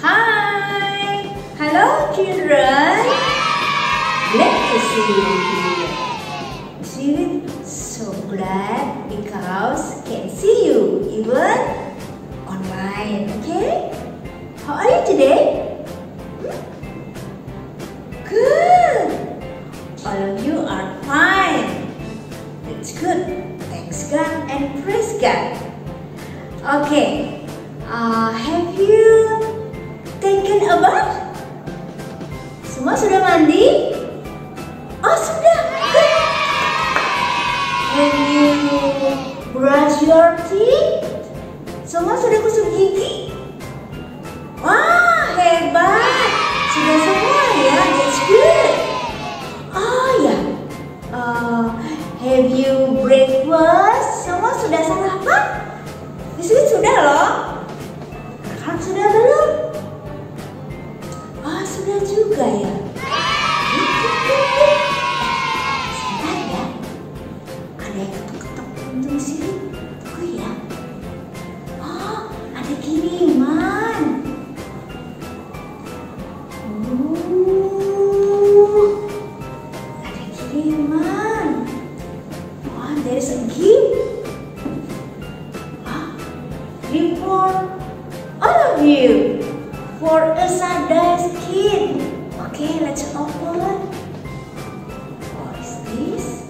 Hi! Hello children! Glad to see you here. Children, so glad because can see you even online, okay? How are you today? Good! All of you are fine. That's good. Thanks God and praise God. Okay. Have you taken a bath? Semua sudah mandi? Oh sudah. Good. Have you brush your teeth? Semua sudah gosok gigi? Wah hebat. Sudah semua ya. That's good. Oh ya. Have you breakfast? Semua sudah sarapan? Di sini sudah loh. Kan sudah belum? Oh sudah juga ya. Sebentar ya. Ada yang ketuk-ketuk pintu di sini. Tunggu ya. Oh ada kiriman. Ada kiriman. Oh there's a gift. For all of you, for Asada's kid. Okay, let's open. What is this?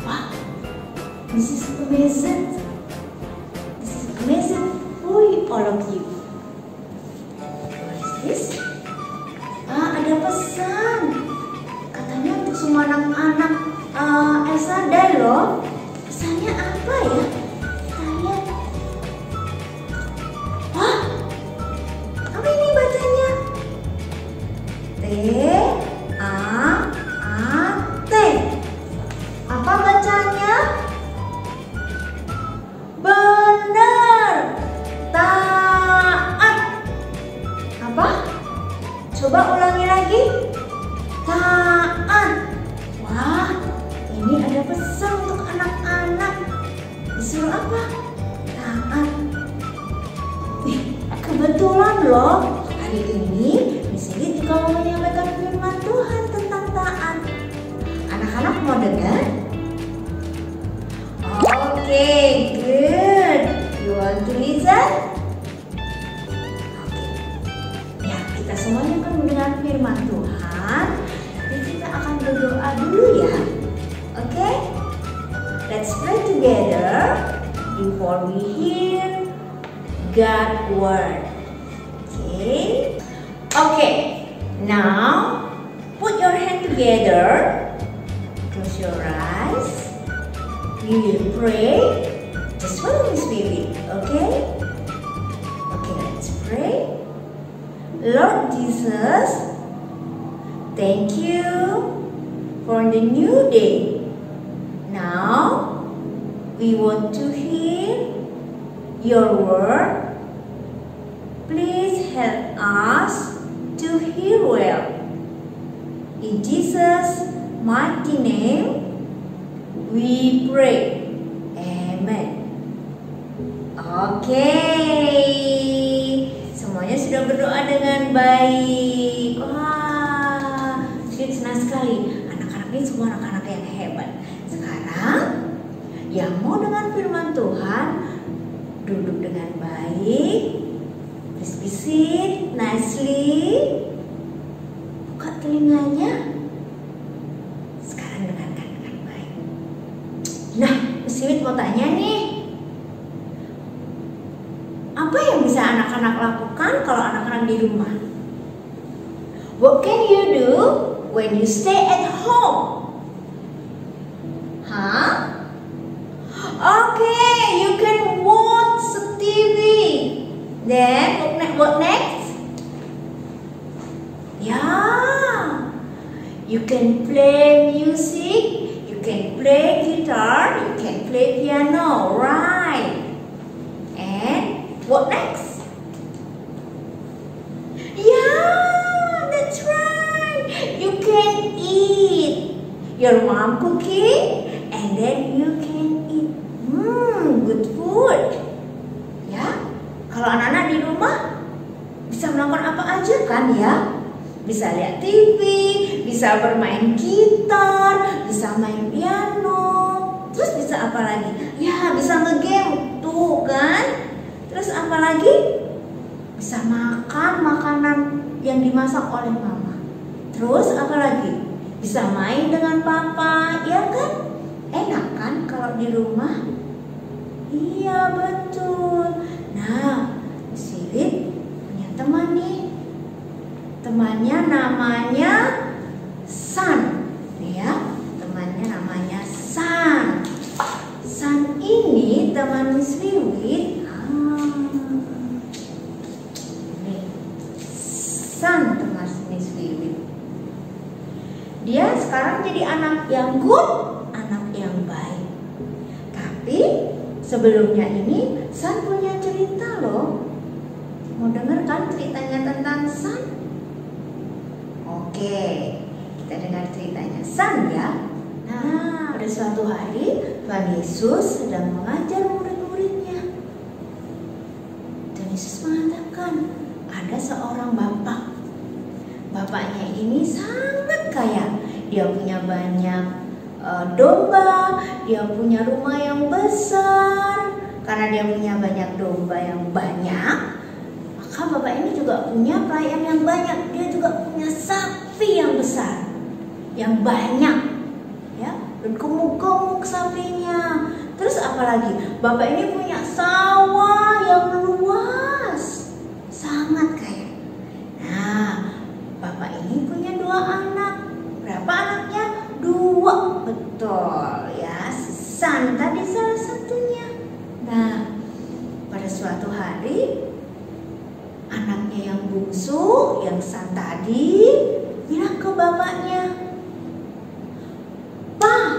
Wow, this is amazing. This is amazing for all of you. What is this? Ada pesan. Katanya untuk semua anak-anak Asada loh. Pesannya apa ya? Kita lihat. Wah, apa ini bacanya? T-A-A-T. Apa bacanya? Benar. Taat. Apa? Coba ulangi lagi. Taat. Wah, ini ada pesan untuk anak-anak. Disuruh apa? Taat. Wih, kebetulan loh. Hari ini Miss Lili juga mau menyampaikan firman Tuhan tentang taat. Anak-anak mau dengar? Oke, good. You want to listen? Oke. Ya, kita semuanya kan mendengar firman Tuhan. Jadi kita akan berdoa dulu ya. Oke? Let's pray together before we hear God's word. Okay, now put your hand together. Close your eyes. We will pray. Just follow the Spirit, okay? Okay, let's pray. Lord Jesus, thank you for the new day. Now, we want to hear your word. Please help us to hear well. In Jesus' mighty name, we pray. Amen. Oke, semuanya sudah berdoa dengan baik. Wah, saya senang sekali. Anak-anak ini semua anak-anak yang hebat. Sekarang, yang mau dengar firman Tuhan, duduk dengan baik. Please be sit nicely. Buka telinganya. Sekarang dengarkan dengan baik. Nah, Miss Lili mau tanya nih. Apa yang bisa anak-anak lakukan kalau anak-anak di rumah? What can you do when you stay at home? Huh? Okay, you can watch TV. Then what next? Yeah, you can play music. You can play guitar. You can play piano, right? And what next? Yeah, that's right. You can eat your mom cooking, and then you can eat good food. Ya, Kalau anak-anak di rumah bisa melakukan apa aja kan ya? Bisa lihat TV, bisa bermain gitar, bisa main piano, terus bisa apa lagi? Ya bisa nge-game tuh kan. Terus apa lagi? Bisa makan makanan yang dimasak oleh mama. Terus apa lagi? Bisa main dengan papa, ya kan? Enak kan kalau di rumah? Iya betul. Nah, Miss Wiwit punya teman nih. Temannya namanya Sun, ya. Temannya namanya Sun. Sun ini teman Miss Wiwit. Sun teman Miss Wiwit. Dia sekarang jadi anak yang good, anak yang baik. Tapi sebelumnya ini Sun punya cerita loh. Mau denger kan ceritanya tentang Sun? Oke, kita dengar ceritanya Sun ya. Nah, pada suatu hari Tuhan Yesus sedang mengajar murid-muridnya. Tuhan Yesus mengatakan, ada seorang bapak. Bapaknya ini sangat kaya. Dia punya banyak domba, dia punya rumah yang besar. Karena dia punya banyak domba yang banyak, maka bapak ini juga punya pelayan yang banyak. Dia juga punya sapi yang besar, yang banyak, ya, dan gemuk-gemuk sapinya. Terus apalagi? Bapak ini punya sawah yang luas, sangat kaya. Nah, bapak ini punya 2 anak. Berapa anaknya? 2, betul ya. Sun tadi salah satunya. Nah, pada suatu hari anaknya yang bungsu, yang Sun tadi, bilang ke bapaknya, "Pak,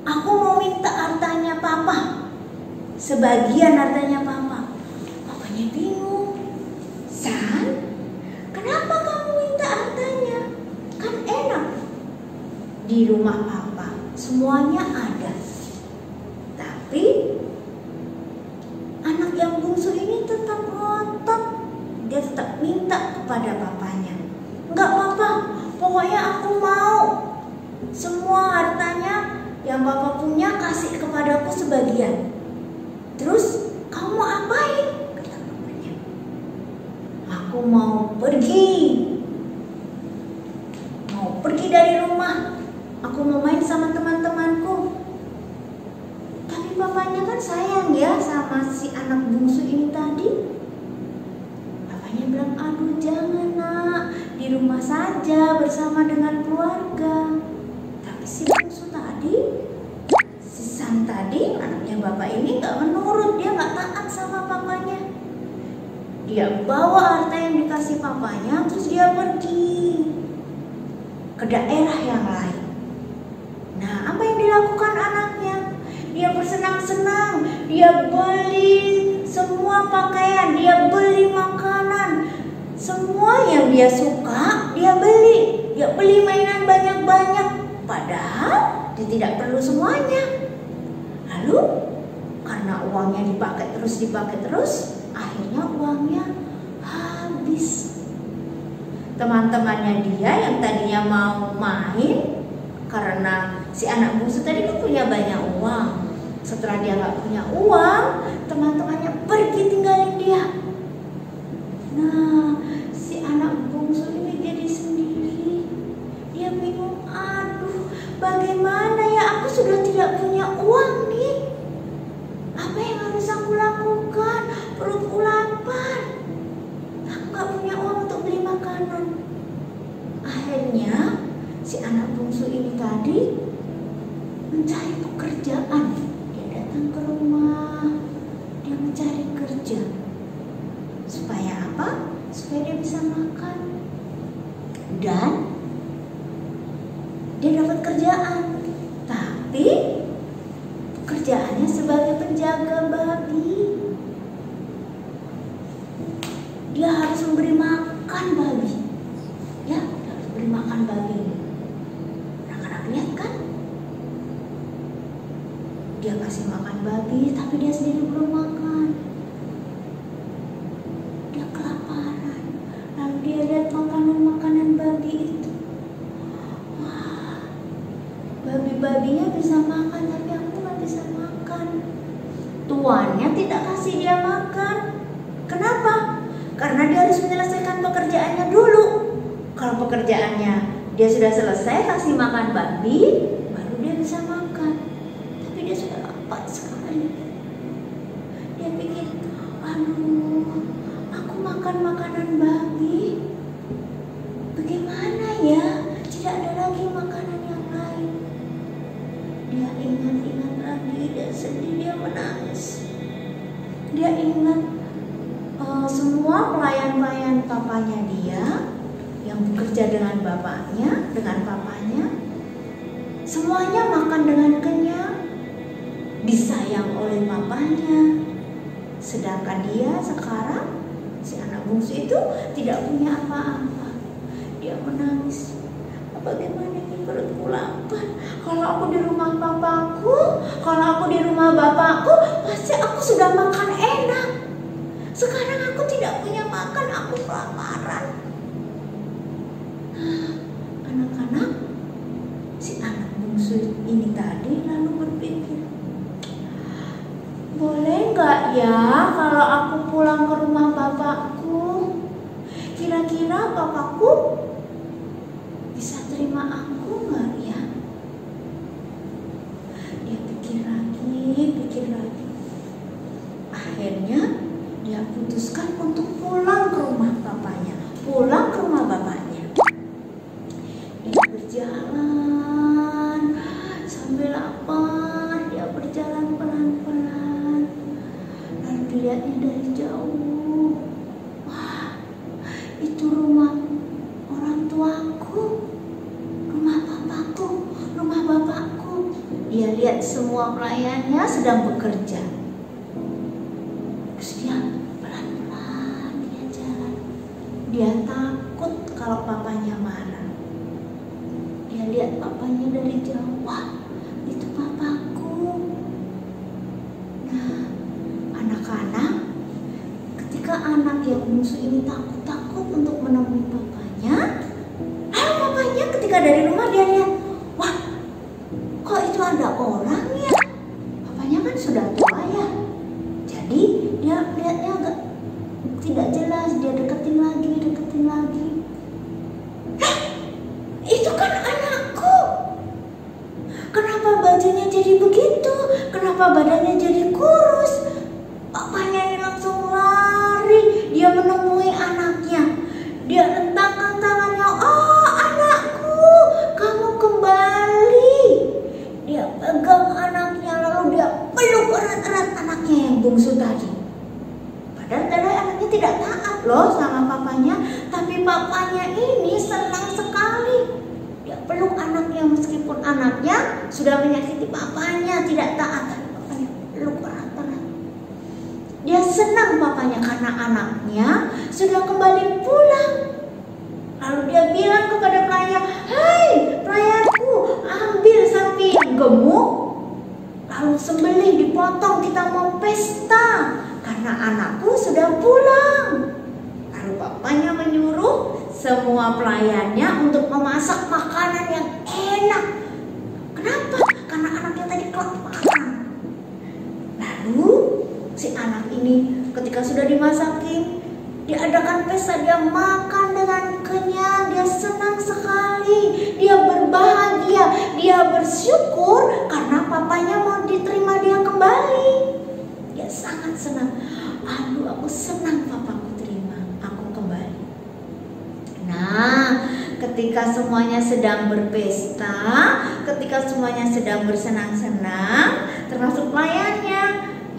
aku mau minta hartanya papa, sebagian hartanya papa." Papanya bingung. "Sun, kenapa kamu minta hartanya? Kan enak di rumah papa, semuanya ada." Tapi anak yang bungsu ini tetap ngotot. Dia tetap minta kepada papanya, "Enggak papa, pokoknya aku mau semua hartanya yang papa punya kasih kepadaku sebagian. Terus kamu mau apain?" Kata papanya. "Aku mau pergi. Mau pergi dari rumah. Aku mau main sama teman-temanku." Tapi papanya kan sayang ya sama si anak bungsu ini tadi. Papanya bilang, "Aduh jangan nak, di rumah saja bersama dengan keluarga." Tapi si bungsu tadi, si Sun tadi, anaknya bapak ini gak menurut. Dia gak taat sama papanya. Dia bawa harta yang dikasih papanya, terus dia pergi ke daerah yang lain. Nah, apa yang dilakukan anaknya? Dia bersenang-senang, dia beli semua pakaian, dia beli makanan, semua yang dia suka dia beli. Dia beli mainan banyak-banyak, padahal dia tidak perlu semuanya. Lalu karena uangnya dipakai terus, akhirnya uangnya habis. Teman-temannya dia yang tadinya mau main, karena si anak bungsu tadi kan punya banyak uang. Setelah dia nggak punya uang, teman-temannya pergi tinggalin dia. Nah, si anak bungsu ini jadi sendiri. Dia bingung, "Aduh, bagaimana ya? Aku sudah tidak punya uang nih. Apa yang harus aku lakukan? Perutku lapar. Aku nggak punya uang untuk beli makanan." Akhirnya si anak bungsu ini tadi mencari pekerjaan. Dia datang ke rumah, dia mencari kerja. Supaya apa? Supaya dia bisa makan. Dan dia dapat kerjaan. Tapi pekerjaannya sebagai penjaga babi. Dia harus memberi makan babi. Ya, dia harus beri makan babi. Anak-anak lihat kan? Dia kasih makan babi, tapi dia sendiri belum makan. babinya bisa makan, tapi aku nggak bisa makan. Tuannya tidak kasih dia makan. Kenapa? Karena dia harus menyelesaikan pekerjaannya dulu. Kalau pekerjaannya dia sudah selesai kasih makan babi, baru dia bisa makan. Tapi dia sudah lapar sekali. Dia pikir, aduh, aku makan makanan babi, bagaimana ya? Tidak ada lagi makanan yang lain. Dia ingat-ingat lagi, dia sedih, dia menangis. Dia ingat semua pelayan-pelayan papanya dia yang bekerja dengan bapaknya, dengan papanya, semuanya makan dengan kenyang, disayang oleh papanya. Sedangkan dia sekarang, si anak bungsu itu tidak punya apa-apa. Dia menangis. Bagaimana ini, perutku lapar. Kalau aku di rumah papaku, kalau aku di rumah bapakku, pasti aku sudah makan enak. Sekarang aku tidak punya makan, aku kelaparan. Anak-anak, si anak bungsu ini tadi lalu berpikir, boleh nggak ya kalau aku pulang ke rumah bapakku? Kira-kira bapakku bisa terima aku nggak ya? Dia pikir lagi. Akhirnya dia putuskan untuk pulang ke rumah bapaknya, pulang ke rumah bapaknya. Dia berjalan sambil lapar, dia berjalan pelan-pelan. Lalu dilihatnya dari jauh, wah, itu rumah orang tuaku, rumah papaku, rumah bapakku. Dia lihat semua pelayannya sedang bekerja. Terus dia pelan-pelan dia jalan. Dia takut kalau papanya marah. Dia lihat papanya dari jauh, wah, itu papaku. Nah, anak-anak, ketika anak yang bungsu ini takut untuk menemui papanya, lalu papanya ketika dari rumah dia lihat, wah, kok itu ada orang ya? Papanya kan sudah tua ya. Jadi dia lihatnya agak tidak jelas. Dia deketin lagi. Itu kan anakku. Kenapa bajunya jadi begitu? Kenapa badannya jadi kurus? Papanya ini langsung lari. Dia menemui anaknya. Dia rentangkan tangannya. Oh, anakku, kamu kembali. Dia pegang anaknya, lalu dia peluk erat-erat anaknya yang bungsu tadi. Padahal anaknya tidak taat loh sama papanya, tapi papanya ini senang sekali. Dia peluk anaknya meskipun anaknya sudah menyakiti papanya, tidak taat. Papanya peluk erat-erat. Dia senang papanya karena anaknya sudah kembali pulang. Lalu dia bilang kepada pelayan, "Hai, pelayanku, ambil sapi yang gemuk, lalu sembelih, dipotong, kita mau pesta karena anakku sudah pulang." Lalu bapaknya menyuruh semua pelayannya untuk memasak makanan yang enak. Kenapa? Karena anaknya tadi kelaparan. Lalu si anak ini ketika sudah dimasakin, diadakan pesta, dia makan dengan kenyang, dia senang sekali, dia berbahagia, dia bersyukur karena papanya mau diterima dia kembali. Dia sangat senang. Aduh, aku senang papaku terima aku kembali. Nah, ketika semuanya sedang berpesta, ketika semuanya sedang bersenang-senang, termasuk pelayannya,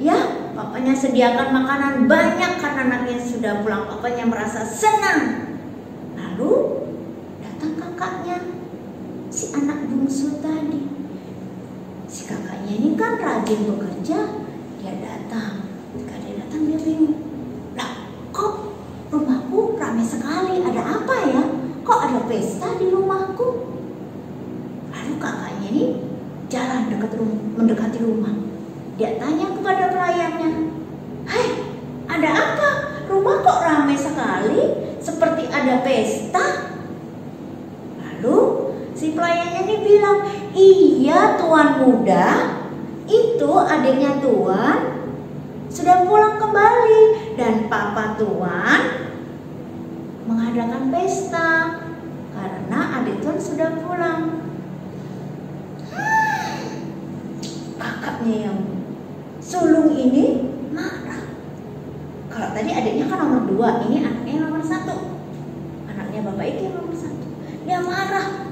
ya, papanya sediakan makanan banyak karena anaknya sudah pulang. Papanya merasa senang. Lalu datang kakaknya, si anak bungsu tadi. Si kakaknya ini kan rajin bekerja. Dia datang. Ketika dia datang, dia bingung. Lah, kok rumahku ramai sekali? Ada apa ya? Kok ada pesta di rumahku? Lalu kakaknya ini jalan mendekati rumah. Dia tanya kepada pelayannya, "Hai, ada apa? Rumah kok ramai sekali? Seperti ada pesta." Lalu si pelayannya ini bilang, Iya Tuan muda, itu adiknya Tuan sudah pulang kembali dan Papa Tuan mengadakan pesta karena adik Tuan sudah pulang. Kakaknya yang sulung ini marah. Kalau tadi adiknya kan nomor 2, ini anaknya nomor 1. Anaknya bapak itu yang nomor 1. Dia marah.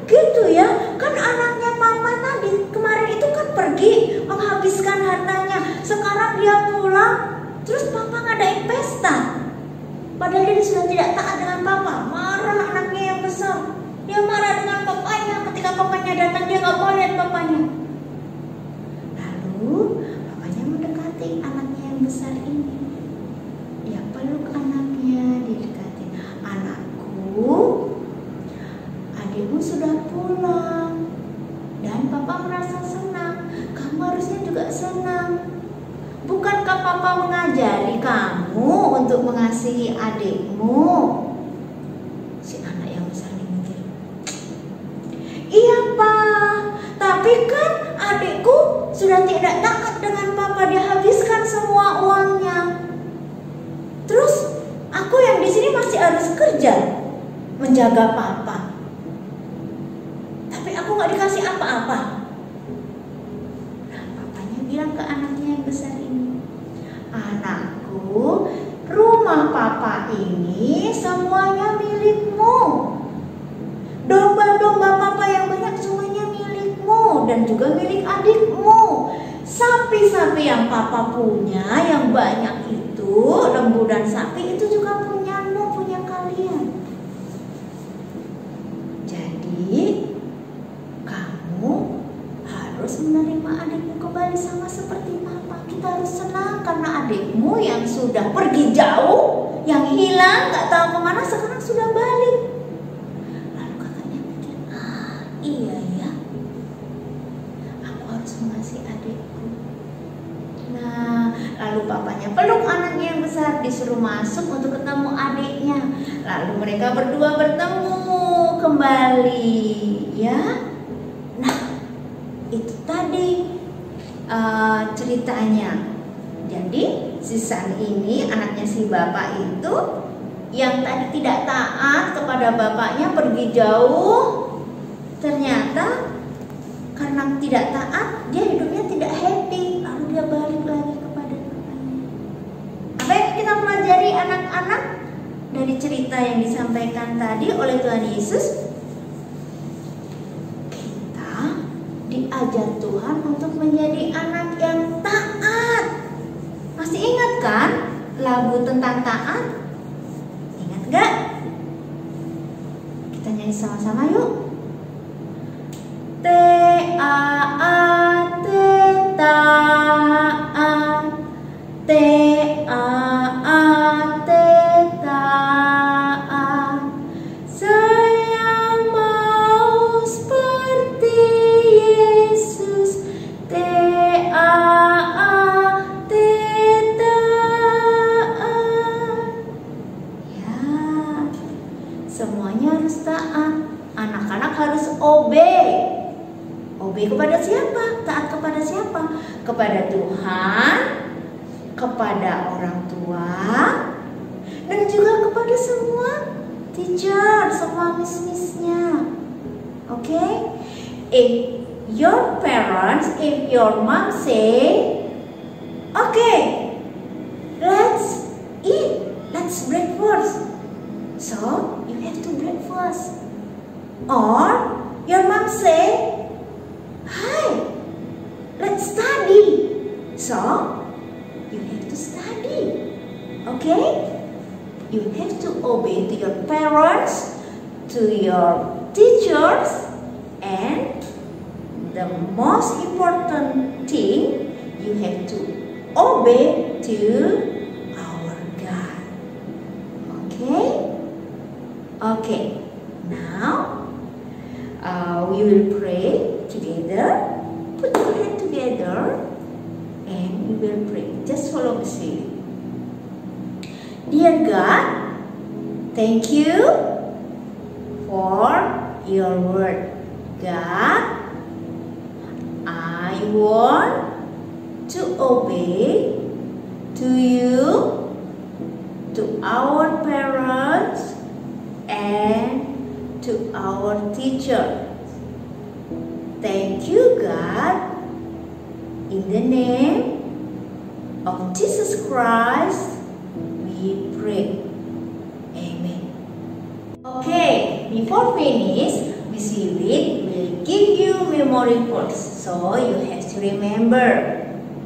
Gitu ya, kan anaknya mama tadi kemarin itu kan pergi menghabiskan hartanya. Sekarang dia pulang, terus papa ngadain pesta. Padahal dia sudah tidak taat dengan papa. Marah anaknya yang besar. Dia marah dengan papanya. Ketika papanya datang, dia nggak mau lihat papanya. Lalu papanya mendekati anaknya yang besar ini. Dia peluk anaknya, didekatin. Anakku, adikmu sudah pulang dan papa merasa senang. Kamu harusnya juga senang. Bukankah papa mengajari kamu untuk mengasihi adikmu? Si anak yang besar ini mikir, iya pak, tapi kan adikku sudah tidak taat dengan papa. Dia habiskan semua uangnya. Terus aku yang di sini masih harus kerja menjaga papa. Tapi aku nggak dikasih apa-apa. Nah, papanya bilang ke anaknya yang besar ini, anakku, rumah papa ini semuanya milikmu. Domba-domba papa yang banyak semuanya milikmu dan juga milik adikmu. Sapi-sapi yang papa punya yang banyak itu, lembu dan sapi itu juga punyamu, punya kalian. Jadi kamu harus menerima adikmu kembali sama seperti papa. Kita harus senang karena adikmu yang sudah pergi jauh, yang hilang, gak tahu kemana, sekarang sudah balik. Lalu kakaknya pikir, iya ya, aku harus mengasihi adikku. Nah, lalu papanya peluk anaknya yang besar, disuruh masuk untuk ketemu adiknya. Lalu mereka berdua bertemu kembali, ya. Nah, itu tadi ceritanya. Jadi si San ini, anaknya si bapak itu, yang tadi tidak taat kepada bapaknya, pergi jauh. Ternyata karena tidak taat, dia hidupnya tidak happy. Lalu dia balik lagi kepada bapaknya. Apa yang kita pelajari anak-anak dari cerita yang disampaikan tadi oleh Tuhan Yesus? Diajar Tuhan untuk menjadi anak yang taat. Masih ingat kan lagu tentang taat? Ingat gak? Kita nyanyi sama-sama yuk. T-A-A-T, taat. T-A-A-T, taat. Saya mau seperti Yesus. T-A-A-T, taat. Ya, semuanya harus taat. Anak-anak harus obey. Obey kepada siapa? Taat kepada siapa? Kepada Tuhan, kepada orang tua, dan juga kepada semua teacher, semua miss-missnya. Oke? If your parents, if your mom say, okay, let's eat, let's breakfast. So, you have to breakfast. Or, your mom say, hi, let's study. So, you have to study. Okay? You have to obey to your parents, to your teachers, and the most important thing, you have to obey to our God. Okay? Okay. Now, we will pray together. Put your hand together and we will pray. Just follow me. Dear God, thank you for your word. God, I want to obey to you, to our parents, and to our teacher. Thank you, God. In the name of Jesus Christ, we pray. Amen. Okay, before finish, Miss Wiwit will give you memory words, so you have to remember.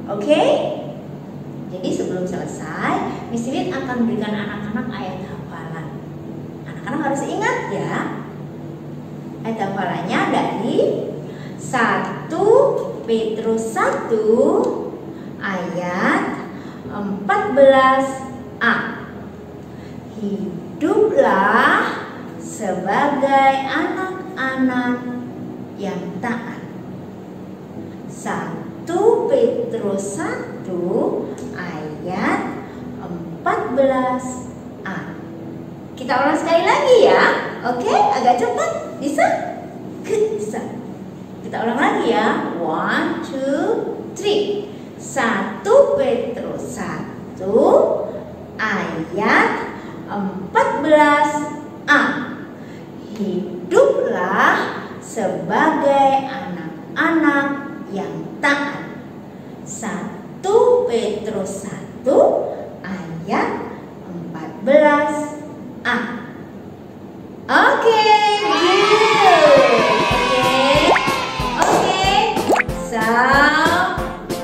Okay? Jadi sebelum selesai, Miss Wiwit akan berikan anak-anak ayat hafalan. Anak-anak harus ingat ya. Ayat hafalannya dari 1 Petrus 1 ayat 14a. Hiduplah sebagai anak-anak yang taat. 1 Petrus 1 ayat 14a. Kita ulang sekali lagi ya. Oke, agak cepat. Bisa? Bisa. Kita ulang lagi ya. 1, 2, 3. 1 Petrus 1 ayat 14a. Hiduplah sebagai anak-anak yang taat. 1 Petrus 1 ayat 14a. Oke, so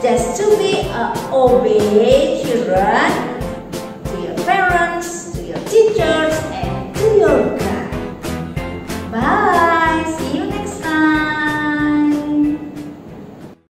just to be obey children, to your parents, to your teachers, and to your God. Bye.